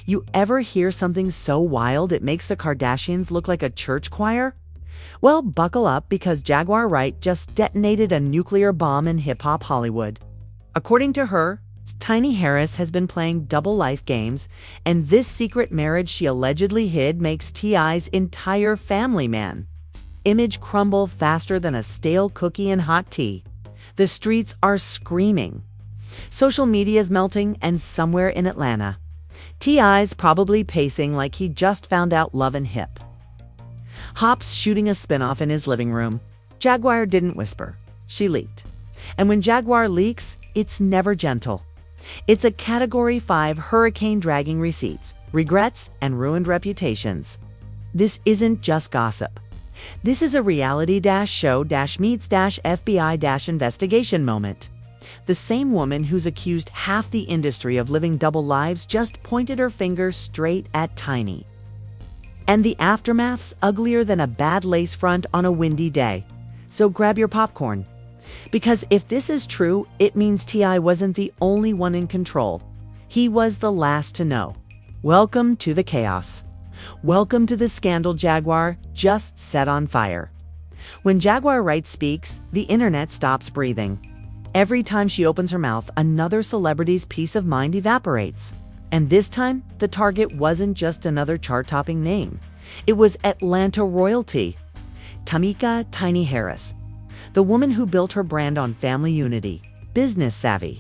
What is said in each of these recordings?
You ever hear something so wild it makes the Kardashians look like a church choir? Well, buckle up because Jaguar Wright just detonated a nuclear bomb in hip-hop Hollywood. According to her, Tiny Harris has been playing double life games, and this secret marriage she allegedly hid makes T.I.'s entire family man's image crumble faster than a stale cookie in hot tea. The streets are screaming. Social media is melting, and somewhere in Atlanta, T.I.'s probably pacing like he just found out Love and Hip. Hop's shooting a spinoff in his living room. Jaguar didn't whisper. She leaked. And when Jaguar leaks, it's never gentle. It's a Category 5 hurricane dragging receipts, regrets, and ruined reputations. This isn't just gossip. This is a reality-show-meets-FBI-investigation moment. The same woman who's accused half the industry of living double lives just pointed her finger straight at Tiny. And the aftermath's uglier than a bad lace front on a windy day. So grab your popcorn. Because if this is true, it means T.I. wasn't the only one in control. He was the last to know. Welcome to the chaos. Welcome to the scandal Jaguar just set on fire. When Jaguar Wright speaks, the internet stops breathing. Every time she opens her mouth, another celebrity's peace of mind evaporates. And this time, the target wasn't just another chart-topping name. It was Atlanta royalty. Tamika "Tiny" Harris, the woman who built her brand on family unity, business savvy,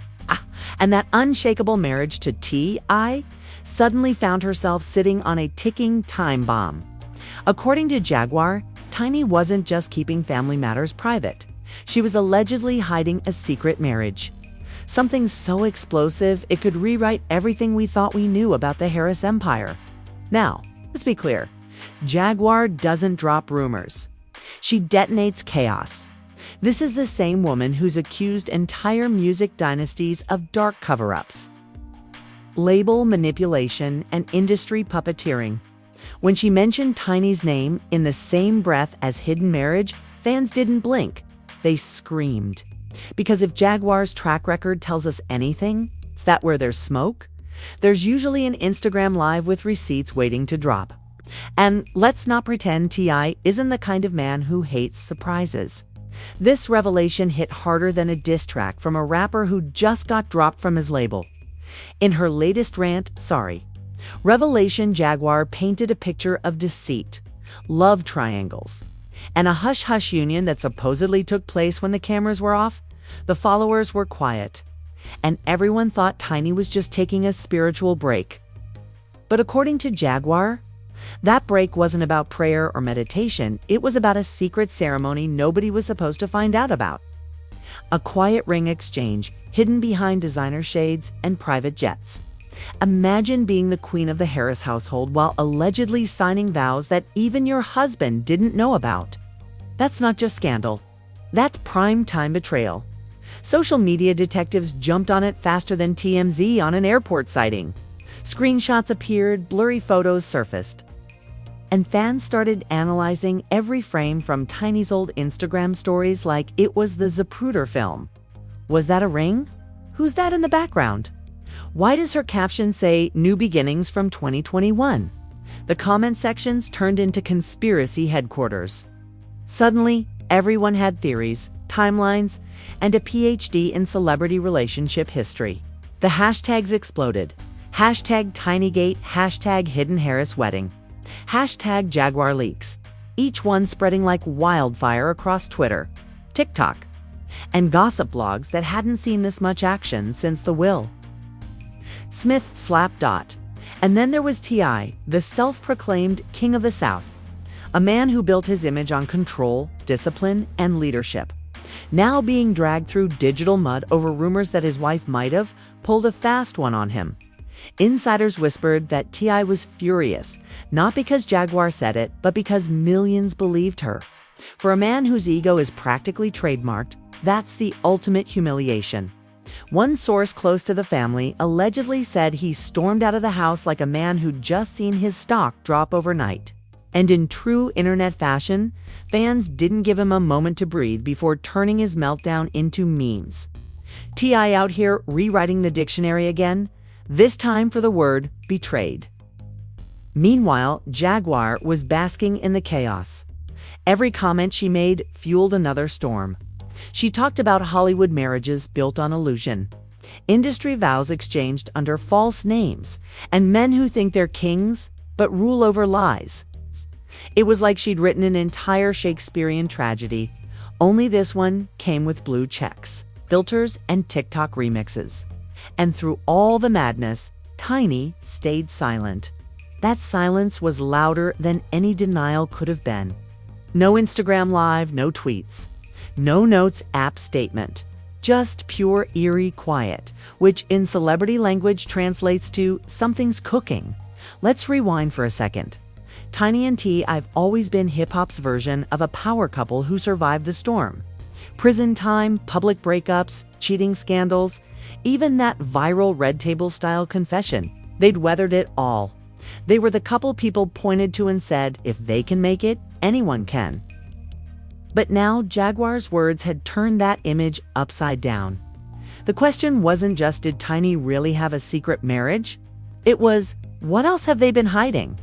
and that unshakable marriage to T.I., suddenly found herself sitting on a ticking time bomb. According to Jaguar, Tiny wasn't just keeping family matters private. She was allegedly hiding a secret marriage. Something so explosive it could rewrite everything we thought we knew about the Harris empire. Now, let's be clear. Jaguar doesn't drop rumors. She detonates chaos. This is the same woman who's accused entire music dynasties of dark cover-ups, label manipulation, and industry puppeteering. When she mentioned Tiny's name in the same breath as hidden marriage, fans didn't blink. They screamed. Because if Jaguar's track record tells us anything, it's that where there's smoke, there's usually an Instagram live with receipts waiting to drop. And let's not pretend T.I. isn't the kind of man who hates surprises. This revelation hit harder than a diss track from a rapper who just got dropped from his label. In her latest rant, Revelation, Jaguar painted a picture of deceit, love triangles, and a hush-hush union that supposedly took place when the cameras were off. The followers were quiet, and everyone thought Tiny was just taking a spiritual break. But according to Jaguar, that break wasn't about prayer or meditation. It was about a secret ceremony nobody was supposed to find out about. A quiet ring exchange hidden behind designer shades and private jets. Imagine being the queen of the Harris household while allegedly signing vows that even your husband didn't know about. That's not just scandal. That's prime-time betrayal. Social media detectives jumped on it faster than TMZ on an airport sighting. Screenshots appeared, blurry photos surfaced. And fans started analyzing every frame from Tiny's old Instagram stories like it was the Zapruder film. Was that a ring? Who's that in the background? Why does her caption say "New Beginnings" from 2021? The comment sections turned into conspiracy headquarters. Suddenly, everyone had theories, timelines, and a PhD in celebrity relationship history. The hashtags exploded. Hashtag Tinygate, hashtag Hidden Harris Wedding, hashtag Jaguar Leaks, each one spreading like wildfire across Twitter, TikTok, and gossip blogs that hadn't seen this much action since The Will. Smith slapped Dot. And then there was T.I., the self-proclaimed king of the South, a man who built his image on control, discipline, and leadership, now being dragged through digital mud over rumors that his wife might have pulled a fast one on him. Insiders whispered that T.I. was furious, not because Jaguar said it, but because millions believed her. For a man whose ego is practically trademarked, that's the ultimate humiliation. One source close to the family allegedly said he stormed out of the house like a man who'd just seen his stock drop overnight. And in true internet fashion, fans didn't give him a moment to breathe before turning his meltdown into memes. T.I. out here rewriting the dictionary again, this time for the word betrayed. Meanwhile, Jaguar was basking in the chaos. Every comment she made fueled another storm. She talked about Hollywood marriages built on illusion, industry vows exchanged under false names, and men who think they're kings but rule over lies. It was like she'd written an entire Shakespearean tragedy, only this one came with blue checks, filters, and TikTok remixes. And through all the madness, Tiny stayed silent. That silence was louder than any denial could have been. No Instagram Live, no tweets, no Notes app statement. Just pure eerie quiet, which in celebrity language translates to something's cooking. Let's rewind for a second. Tiny and T, I've always been hip-hop's version of a power couple who survived the storm. Prison time, public breakups, cheating scandals, even that viral Red Table style confession. They'd weathered it all. They were the couple people pointed to and said, if they can make it, anyone can. But now Jaguar's words had turned that image upside down. The question wasn't just, did Tiny really have a secret marriage? It was, what else have they been hiding?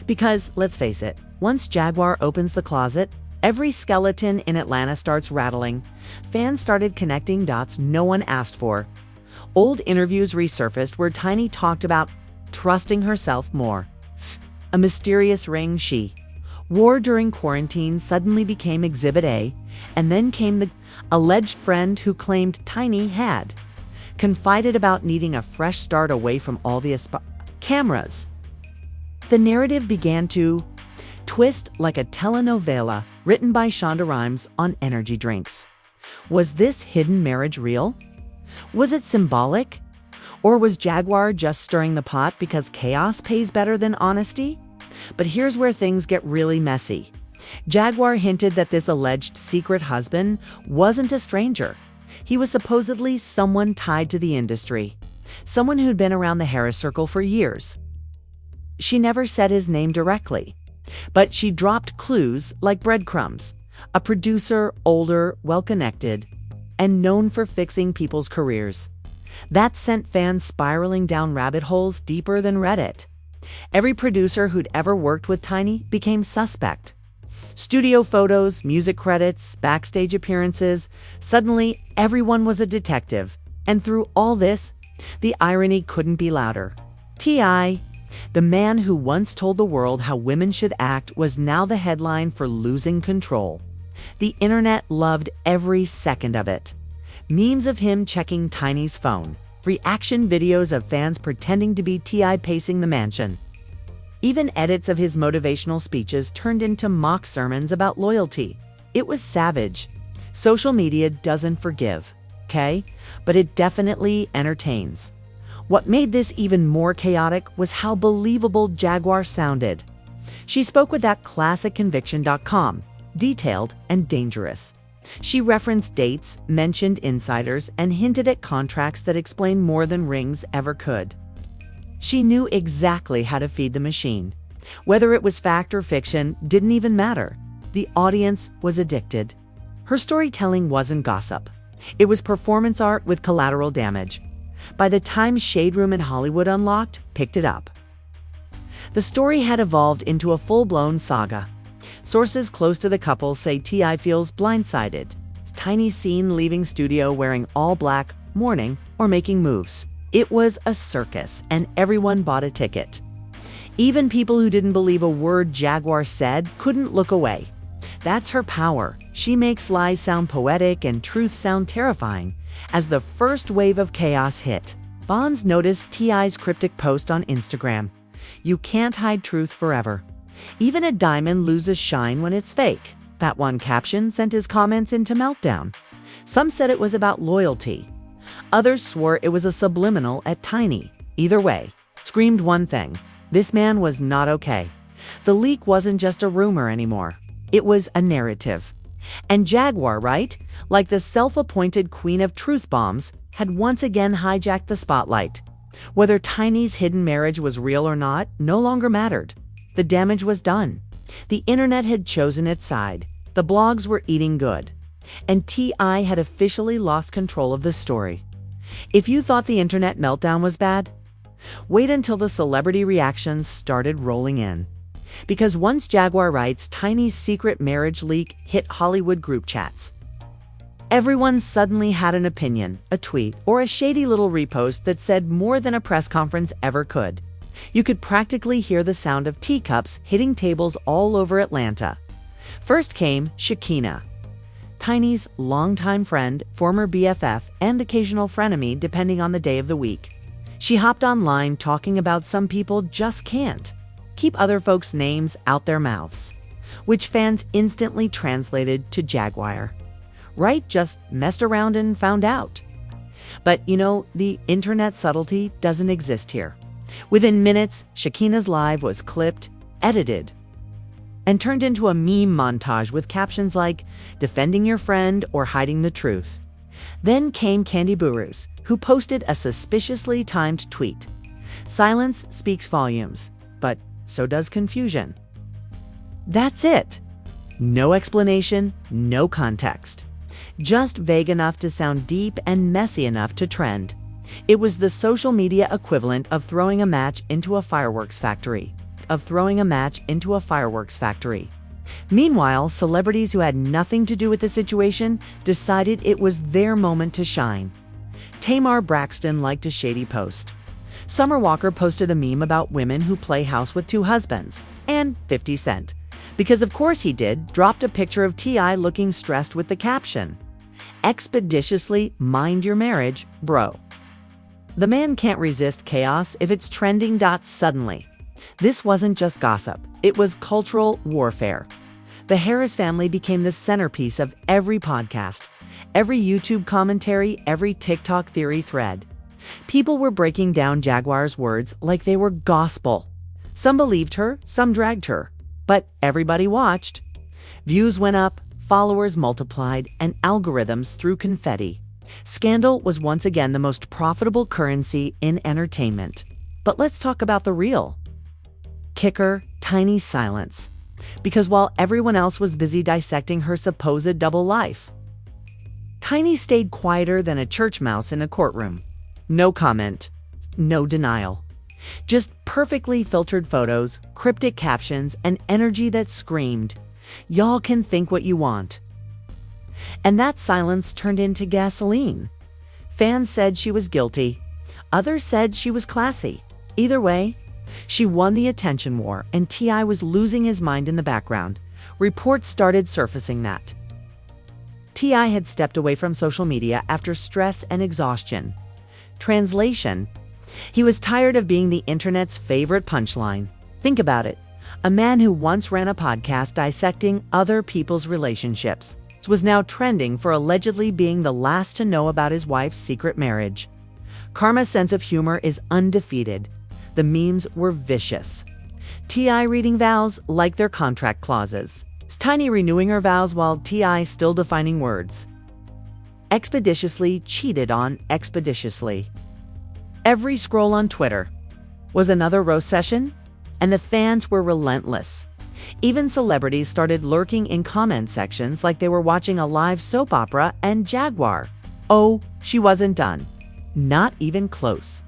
Because, let's face it, once Jaguar opens the closet, every skeleton in Atlanta starts rattling. Fans started connecting dots no one asked for. Old interviews resurfaced where Tiny talked about trusting herself more. A mysterious ring she wore during quarantine suddenly became Exhibit A, and then came the alleged friend who claimed Tiny had confided about needing a fresh start away from all the cameras. The narrative began to twist like a telenovela written by Shonda Rhimes on energy drinks. Was this hidden marriage real? Was it symbolic? Or was Jaguar just stirring the pot because chaos pays better than honesty? But here's where things get really messy. Jaguar hinted that this alleged secret husband wasn't a stranger. He was supposedly someone tied to the industry, someone who'd been around the Harris circle for years. She never said his name directly, but she dropped clues like breadcrumbs. A producer, older, well-connected, and known for fixing people's careers. That sent fans spiraling down rabbit holes deeper than Reddit. Every producer who'd ever worked with Tiny became suspect. Studio photos, music credits, backstage appearances. Suddenly, everyone was a detective. And through all this, the irony couldn't be louder. T.I., the man who once told the world how women should act, was now the headline for losing control. The internet loved every second of it. Memes of him checking Tiny's phone, reaction videos of fans pretending to be T.I. pacing the mansion. Even edits of his motivational speeches turned into mock sermons about loyalty. It was savage. Social media doesn't forgive, okay? But it definitely entertains. What made this even more chaotic was how believable Jaguar sounded. She spoke with that classic conviction.com, detailed and dangerous. She referenced dates, mentioned insiders, and hinted at contracts that explained more than rings ever could. She knew exactly how to feed the machine. Whether it was fact or fiction didn't even matter. The audience was addicted. Her storytelling wasn't gossip. It was performance art with collateral damage. By the time Shade Room in Hollywood Unlocked picked it up, the story had evolved into a full-blown saga. Sources close to the couple say T.I. feels blindsided. Tiny seen leaving studio wearing all black, mourning, or making moves. It was a circus, and everyone bought a ticket. Even people who didn't believe a word Jaguar said couldn't look away. That's her power. She makes lies sound poetic and truth sound terrifying. As the first wave of chaos hit, fans noticed T.I.'s cryptic post on Instagram. You can't hide truth forever. Even a diamond loses shine when it's fake. That one caption sent his comments into meltdown. Some said it was about loyalty. Others swore it was a subliminal at Tiny. Either way, screamed one thing. This man was not okay. The leak wasn't just a rumor anymore. It was a narrative. And Jaguar Wright, like the self-appointed queen of truth bombs, had once again hijacked the spotlight. Whether Tiny's hidden marriage was real or not no longer mattered. The damage was done. The internet had chosen its side. The blogs were eating good. And T.I. had officially lost control of the story. If you thought the internet meltdown was bad, Wait until the celebrity reactions started rolling in. Because once Jaguar Wright's tiny secret marriage leak hit Hollywood group chats, everyone suddenly had an opinion, a tweet, or a shady little repost that said more than a press conference ever could. You could practically hear the sound of teacups hitting tables all over Atlanta. First came Shekinah, Tiny's longtime friend, former BFF, and occasional frenemy depending on the day of the week. She hopped online talking about some people just can't keep other folks' names out their mouths, which fans instantly translated to Jaguar. Wright just messed around and found out. But the internet subtlety doesn't exist here. Within minutes, Shekinah's live was clipped, edited, and turned into a meme montage with captions like, defending your friend or hiding the truth. Then came Candy Burus, who posted a suspiciously timed tweet. Silence speaks volumes, but so does confusion. That's it. No explanation, no context. Just vague enough to sound deep and messy enough to trend. It was the social media equivalent of throwing a match into a fireworks factory. Meanwhile, celebrities who had nothing to do with the situation decided it was their moment to shine. Tamar Braxton liked a shady post. Summer Walker posted a meme about women who play house with two husbands, and 50 Cent, because of course he did, dropped a picture of T.I. looking stressed with the caption, "Expeditiously mind your marriage, bro." The man can't resist chaos if it's trending. Suddenly, this wasn't just gossip, it was cultural warfare. The Harris family became the centerpiece of every podcast, every YouTube commentary, every TikTok theory thread. People were breaking down Jaguar's words like they were gospel. Some believed her, some dragged her, but everybody watched. Views went up, followers multiplied, and algorithms threw confetti. Scandal was once again the most profitable currency in entertainment. But let's talk about the real kicker, Tiny's silence. Because while everyone else was busy dissecting her supposed double life, Tiny stayed quieter than a church mouse in a courtroom. No comment, no denial. Just perfectly filtered photos, cryptic captions, and energy that screamed, "Y'all can think what you want." And that silence turned into gasoline. Fans said she was guilty. Others said she was classy. Either way, she won the attention war, and T.I. was losing his mind in the background. Reports started surfacing that T.I. had stepped away from social media after stress and exhaustion. Translation: he was tired of being the internet's favorite punchline. Think about it. A man who once ran a podcast dissecting other people's relationships was now trending for allegedly being the last to know about his wife's secret marriage. Karma's sense of humor is undefeated. The memes were vicious. T.I. reading vows like their contract clauses. Tiny renewing her vows while T.I. still defining words. Expeditiously cheated on expeditiously. Every scroll on Twitter was another roast session, and the fans were relentless. Even celebrities started lurking in comment sections like they were watching a live soap opera, and Jaguar, oh, she wasn't done. Not even close.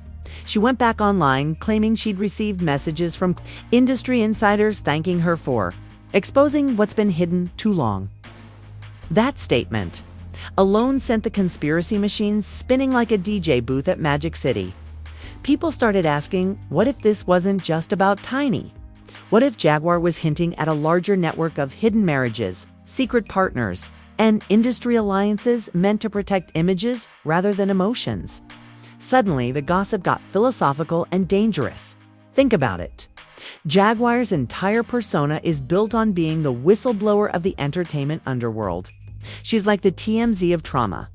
She went back online claiming she'd received messages from industry insiders thanking her for exposing what's been hidden too long. That statement alone sent the conspiracy machines spinning like a DJ booth at Magic City. People started asking, what if this wasn't just about Tiny? What if Jaguar was hinting at a larger network of hidden marriages, secret partners, and industry alliances meant to protect images rather than emotions? Suddenly, the gossip got philosophical and dangerous. Think about it. Jaguar's entire persona is built on being the whistleblower of the entertainment underworld. She's like the TMZ of trauma.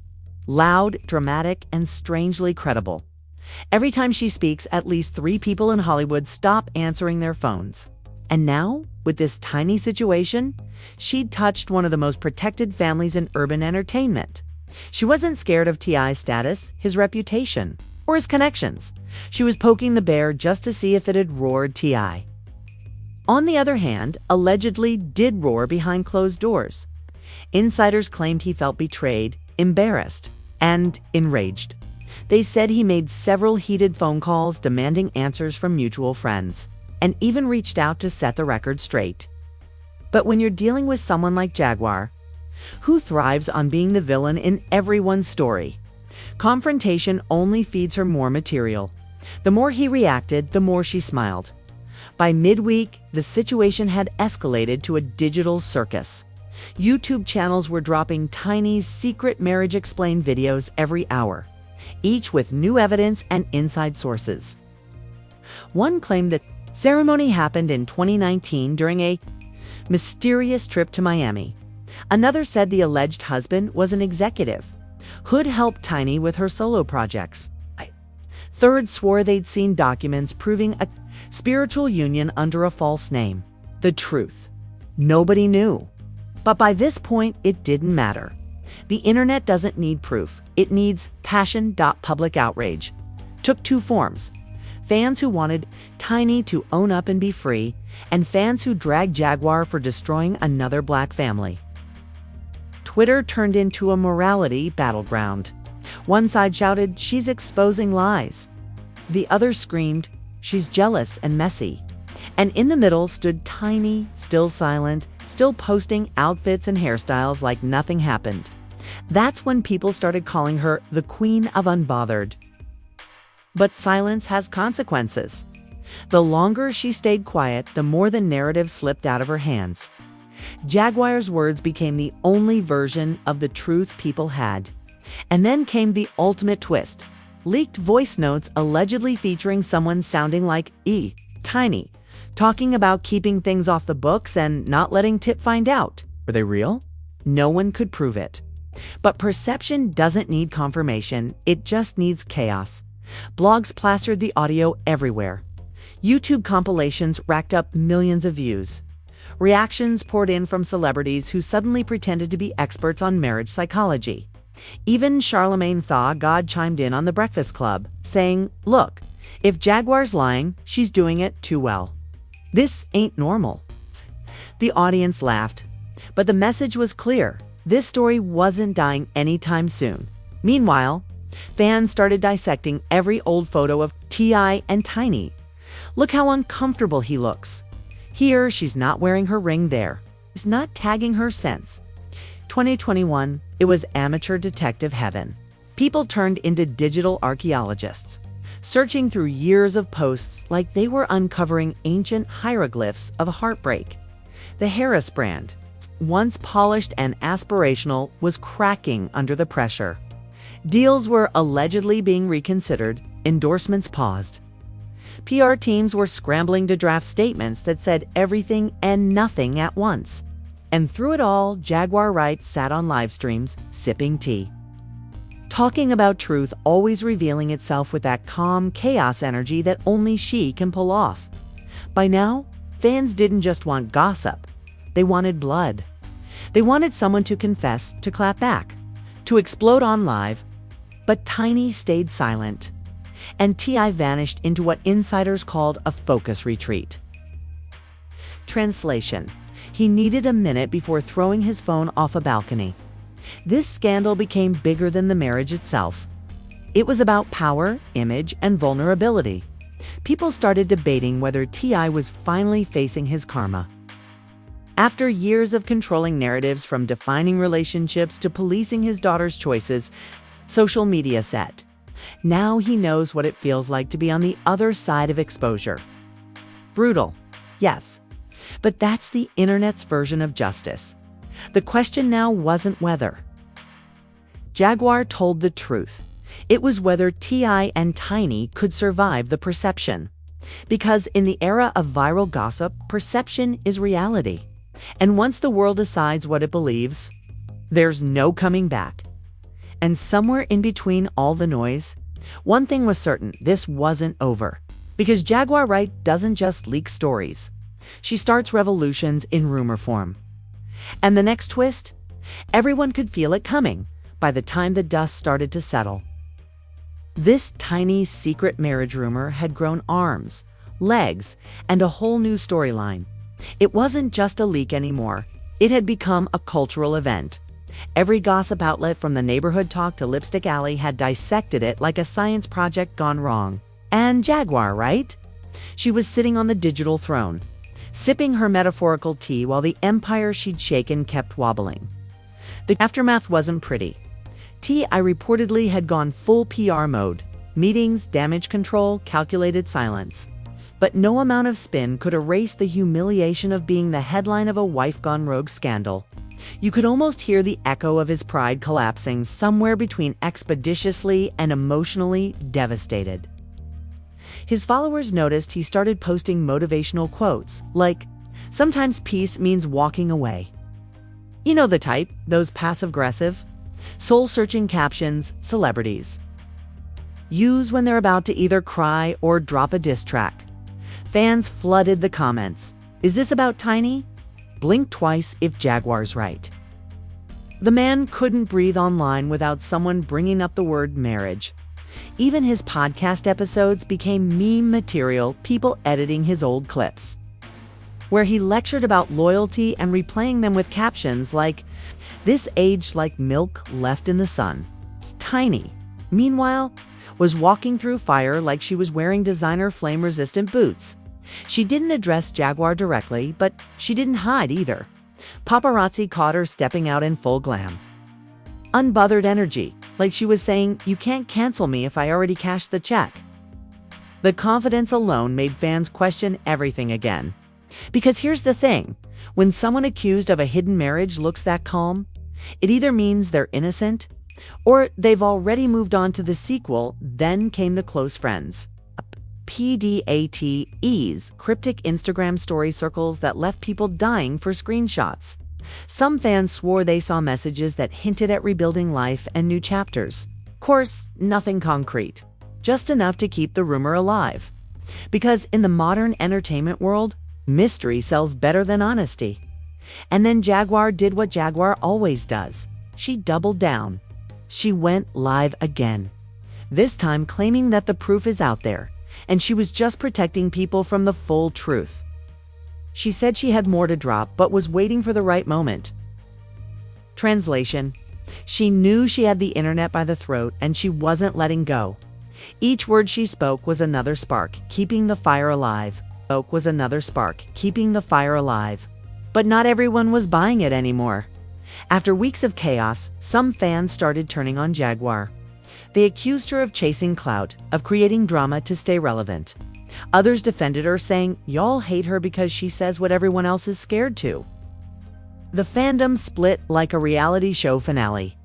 Loud, dramatic, and strangely credible. Every time she speaks, at least 3 people in Hollywood stop answering their phones. And now, with this tiny situation, she'd touched one of the most protected families in urban entertainment. She wasn't scared of T.I.'s status, his reputation, or his connections. She was poking the bear just to see if it had roared T.I. On the other hand, allegedly did roar behind closed doors. Insiders claimed he felt betrayed, embarrassed, and enraged. They said he made several heated phone calls demanding answers from mutual friends, and even reached out to set the record straight. But when you're dealing with someone like Jaguar, who thrives on being the villain in everyone's story, confrontation only feeds her more material. The more he reacted, the more she smiled. By midweek, the situation had escalated to a digital circus. YouTube channels were dropping Tiny's secret marriage explained videos every hour, each with new evidence and inside sources. One claimed that ceremony happened in 2019 during a mysterious trip to Miami. Another said the alleged husband was an executive who'd helped Tiny with her solo projects. Third swore they'd seen documents proving a spiritual union under a false name. The truth, nobody knew. But by this point, it didn't matter. The internet doesn't need proof. It needs passion. Public outrage took two forms: fans who wanted Tiny to own up and be free, and fans who dragged Jaguar for destroying another black family. Twitter turned into a morality battleground. One side shouted, "She's exposing lies." The other screamed, "She's jealous and messy." And in the middle stood Tiny, still silent, still posting outfits and hairstyles like nothing happened. That's when people started calling her the Queen of Unbothered. But silence has consequences. The longer she stayed quiet, the more the narrative slipped out of her hands. Jaguar's words became the only version of the truth people had. And then came the ultimate twist. Leaked voice notes allegedly featuring someone sounding like Tiny, talking about keeping things off the books and not letting Tip find out. Were they real? No one could prove it. But perception doesn't need confirmation, it just needs chaos. Blogs plastered the audio everywhere. YouTube compilations racked up millions of views. Reactions poured in from celebrities who suddenly pretended to be experts on marriage psychology. Even Charlemagne Thaw God chimed in on The Breakfast Club, saying, "Look, if Jaguar's lying, she's doing it too well. This ain't normal." The audience laughed, but the message was clear. This story wasn't dying anytime soon. Meanwhile, fans started dissecting every old photo of T.I. and Tiny. Look how uncomfortable he looks. Here, she's not wearing her ring there. He's not tagging her since. 2021, it was amateur detective heaven. People turned into digital archaeologists, searching through years of posts like they were uncovering ancient hieroglyphs of heartbreak. The Harris brand, once polished and aspirational, was cracking under the pressure. Deals were allegedly being reconsidered, endorsements paused. PR teams were scrambling to draft statements that said everything and nothing at once. And through it all, Jaguar Wright sat on live streams, sipping tea. Talking about truth, always revealing itself with that calm chaos energy that only she can pull off. By now, fans didn't just want gossip. They wanted blood. They wanted someone to confess, to clap back, to explode on live. But Tiny stayed silent. And T.I. vanished into what insiders called a focus retreat. Translation: he needed a minute before throwing his phone off a balcony. This scandal became bigger than the marriage itself. It was about power, image, and vulnerability. People started debating whether T.I. was finally facing his karma. After years of controlling narratives, from defining relationships to policing his daughter's choices, social media said, now he knows what it feels like to be on the other side of exposure. Brutal, yes, but that's the internet's version of justice. The question now wasn't whether. Jaguar told the truth. It was whether T.I. and Tiny could survive the perception. Because in the era of viral gossip, perception is reality. And once the world decides what it believes, there's no coming back. And somewhere in between all the noise, one thing was certain: this wasn't over. Because Jaguar Wright doesn't just leak stories. She starts revolutions in rumor form. And the next twist? Everyone could feel it coming by the time the dust started to settle. This tiny secret marriage rumor had grown arms, legs, and a whole new storyline. It wasn't just a leak anymore. It had become a cultural event. Every gossip outlet from the neighborhood talk to Lipstick Alley had dissected it like a science project gone wrong. And Jaguar Wright? She was sitting on the digital throne, sipping her metaphorical tea while the empire she'd shaken kept wobbling. The aftermath wasn't pretty. T.I. reportedly had gone full PR mode. Meetings, damage control, calculated silence. But no amount of spin could erase the humiliation of being the headline of a wife-gone-rogue scandal. You could almost hear the echo of his pride collapsing somewhere between expeditiously and emotionally devastated. His followers noticed he started posting motivational quotes, like, "Sometimes peace means walking away." You know the type, those passive-aggressive, soul-searching captions celebrities use when they're about to either cry or drop a diss track. Fans flooded the comments. Is this about Tiny? Blink twice if Jaguar's right. The man couldn't breathe online without someone bringing up the word marriage. Even his podcast episodes became meme material, people editing his old clips, where he lectured about loyalty and replaying them with captions like, "This aged like milk left in the sun." Tiny, meanwhile, was walking through fire like she was wearing designer flame-resistant boots. She didn't address Jaguar directly, but she didn't hide either. Paparazzi caught her stepping out in full glam. Unbothered energy, like she was saying, "You can't cancel me if I already cashed the check." The confidence alone made fans question everything again. Because here's the thing, when someone accused of a hidden marriage looks that calm, it either means they're innocent, or they've already moved on to the sequel. Then came the close friends. PDATEs, cryptic Instagram story circles that left people dying for screenshots. Some fans swore they saw messages that hinted at rebuilding life and new chapters. Of course, nothing concrete, just enough to keep the rumor alive. Because in the modern entertainment world, mystery sells better than honesty. And then Jaguar did what Jaguar always does. She doubled down. She went live again, this time claiming that the proof is out there, and she was just protecting people from the full truth. She said she had more to drop, but was waiting for the right moment. Translation: she knew she had the internet by the throat, and she wasn't letting go. Each word she spoke was another spark, keeping the fire alive. Oak was another spark, keeping the fire alive. But not everyone was buying it anymore. After weeks of chaos, some fans started turning on Jaguar. They accused her of chasing clout, of creating drama to stay relevant. Others defended her, saying, "Y'all hate her because she says what everyone else is scared to." The fandom split like a reality show finale.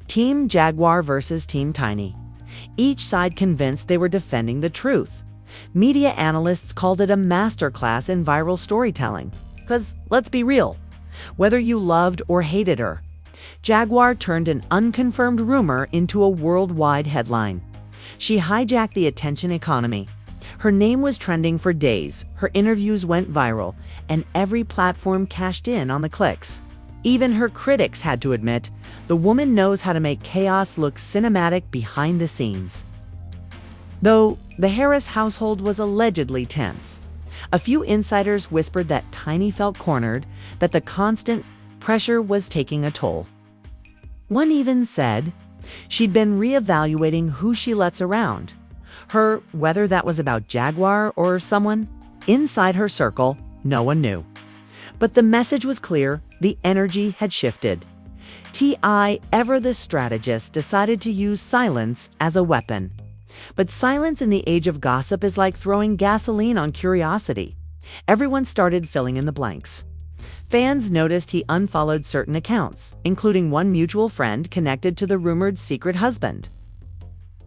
Team Jaguar versus Team Tiny. Each side convinced they were defending the truth. Media analysts called it a masterclass in viral storytelling. Because, let's be real, whether you loved or hated her, Jaguar turned an unconfirmed rumor into a worldwide headline. She hijacked the attention economy. Her name was trending for days, her interviews went viral, and every platform cashed in on the clicks. Even her critics had to admit, the woman knows how to make chaos look cinematic behind the scenes. Though the Harris household was allegedly tense. A few insiders whispered that Tiny felt cornered, that the constant pressure was taking a toll. One even said she'd been reevaluating who she lets around her, whether that was about Jaguar or someone inside her circle. No one knew. But the message was clear, the energy had shifted. T.I., ever the strategist, decided to use silence as a weapon. But silence in the age of gossip is like throwing gasoline on curiosity. Everyone started filling in the blanks. Fans noticed he unfollowed certain accounts, including one mutual friend connected to the rumored secret husband.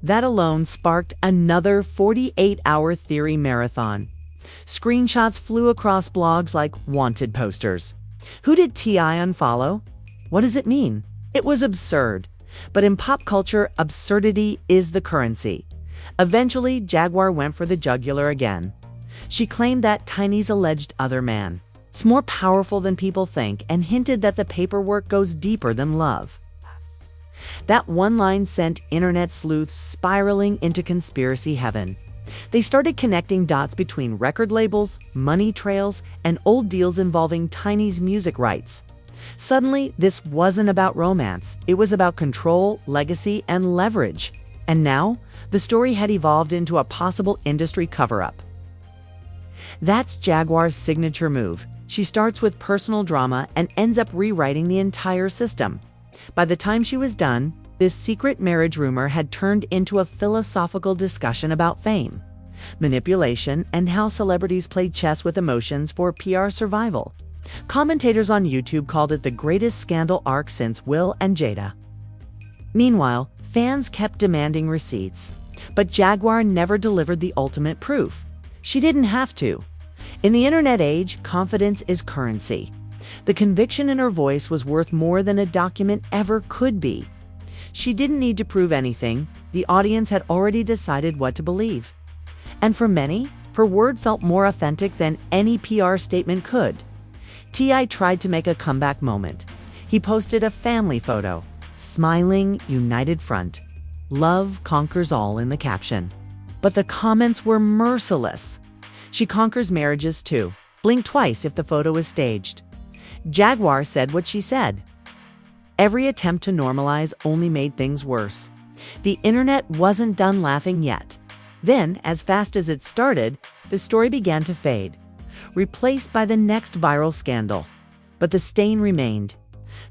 That alone sparked another 48-hour theory marathon. Screenshots flew across blogs like wanted posters. Who did T.I. unfollow? What does it mean? It was absurd. But in pop culture, absurdity is the currency. Eventually, Jaguar went for the jugular again. She claimed that Tiny's alleged other man is more powerful than people think and hinted that the paperwork goes deeper than love. That one line sent internet sleuths spiraling into conspiracy heaven. They started connecting dots between record labels, money trails, and old deals involving Tiny's music rights. Suddenly, this wasn't about romance. It was about control, legacy, and leverage. And now, the story had evolved into a possible industry cover-up. That's Jaguar's signature move. She starts with personal drama and ends up rewriting the entire system. By the time she was done, this secret marriage rumor had turned into a philosophical discussion about fame, manipulation, and how celebrities played chess with emotions for PR survival. Commentators on YouTube called it the greatest scandal arc since Will and Jada. Meanwhile, fans kept demanding receipts, but Jaguar never delivered the ultimate proof. She didn't have to. In the internet age, confidence is currency. The conviction in her voice was worth more than a document ever could be. She didn't need to prove anything. The audience had already decided what to believe. And for many, her word felt more authentic than any PR statement could. T.I. tried to make a comeback moment. He posted a family photo, smiling, united front. Love conquers all in the caption. But the comments were merciless. She conquers marriages too. Blink twice if the photo is staged. Jaguar said what she said. Every attempt to normalize only made things worse. The internet wasn't done laughing yet. Then, as fast as it started, the story began to fade, replaced by the next viral scandal. But the stain remained.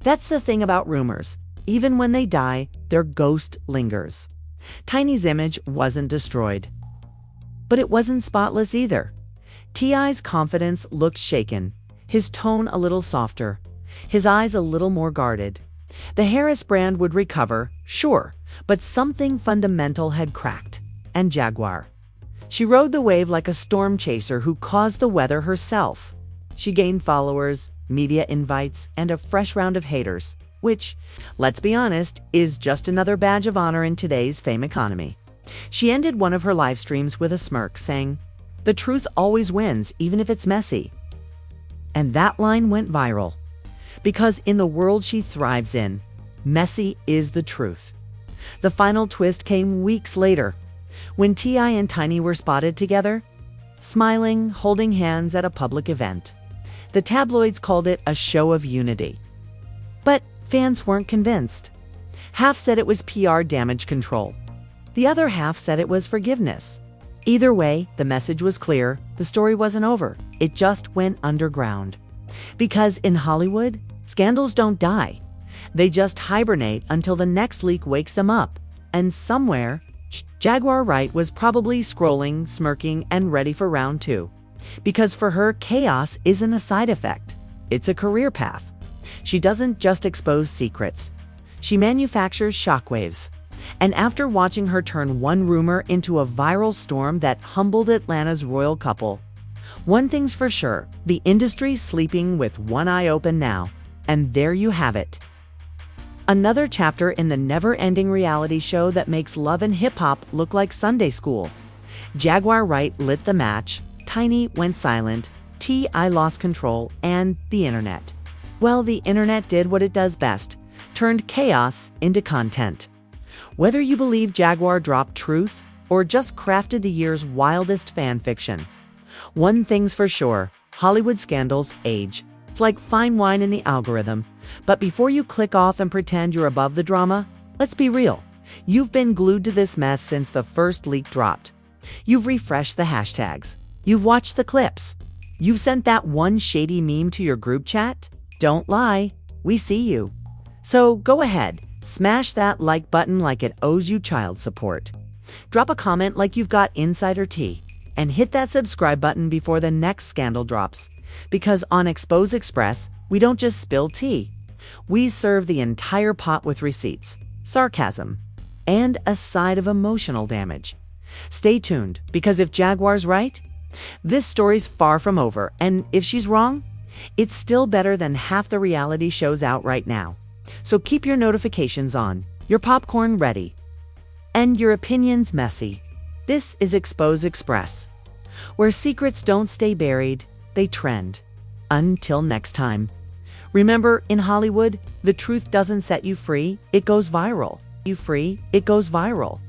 That's the thing about rumors. Even when they die, their ghost lingers. Tiny's image wasn't destroyed. But it wasn't spotless either. T.I.'s confidence looked shaken, his tone a little softer, his eyes a little more guarded. The Harris brand would recover, sure, but something fundamental had cracked. And Jaguar. She rode the wave like a storm chaser who caused the weather herself. She gained followers, media invites, and a fresh round of haters, which, let's be honest, is just another badge of honor in today's fame economy. She ended one of her live streams with a smirk, saying, "The truth always wins, even if it's messy." And that line went viral. Because in the world she thrives in, messy is the truth. The final twist came weeks later, when T.I. and Tiny were spotted together, smiling, holding hands at a public event. The tabloids called it a show of unity. But fans weren't convinced. Half said it was PR damage control. The other half said it was forgiveness. Either way, the message was clear. The story wasn't over. It just went underground. Because in Hollywood, scandals don't die. They just hibernate until the next leak wakes them up. And somewhere, Jaguar Wright was probably scrolling, smirking, and ready for round two. Because for her, chaos isn't a side effect. It's a career path. She doesn't just expose secrets. She manufactures shockwaves. And after watching her turn one rumor into a viral storm that humbled Atlanta's royal couple, one thing's for sure, the industry's sleeping with one eye open now. And there you have it. Another chapter in the never-ending reality show that makes love and hip-hop look like Sunday school. Jaguar Wright lit the match, Tiny went silent, T.I. lost control, and the internet. Well, the internet did what it does best, turned chaos into content. Whether you believe Jaguar dropped truth or just crafted the year's wildest fan fiction, one thing's for sure, Hollywood scandals age. It's like fine wine in the algorithm. But before you click off and pretend you're above the drama, let's be real. You've been glued to this mess since the first leak dropped. You've refreshed the hashtags. You've watched the clips. You've sent that one shady meme to your group chat. Don't lie. We see you. So go ahead, smash that like button like it owes you child support. Drop a comment like you've got insider tea. And hit that subscribe button before the next scandal drops. Because on Expose Express, we don't just spill tea. We serve the entire pot with receipts, sarcasm, and a side of emotional damage. Stay tuned, because if Jaguar's right, this story's far from over, and if she's wrong, it's still better than half the reality shows out right now. So keep your notifications on, your popcorn ready, and your opinions messy. This is Expose Express, where secrets don't stay buried, they trend. Until next time. Remember, in Hollywood, the truth doesn't set you free, it goes viral. You free, it goes viral.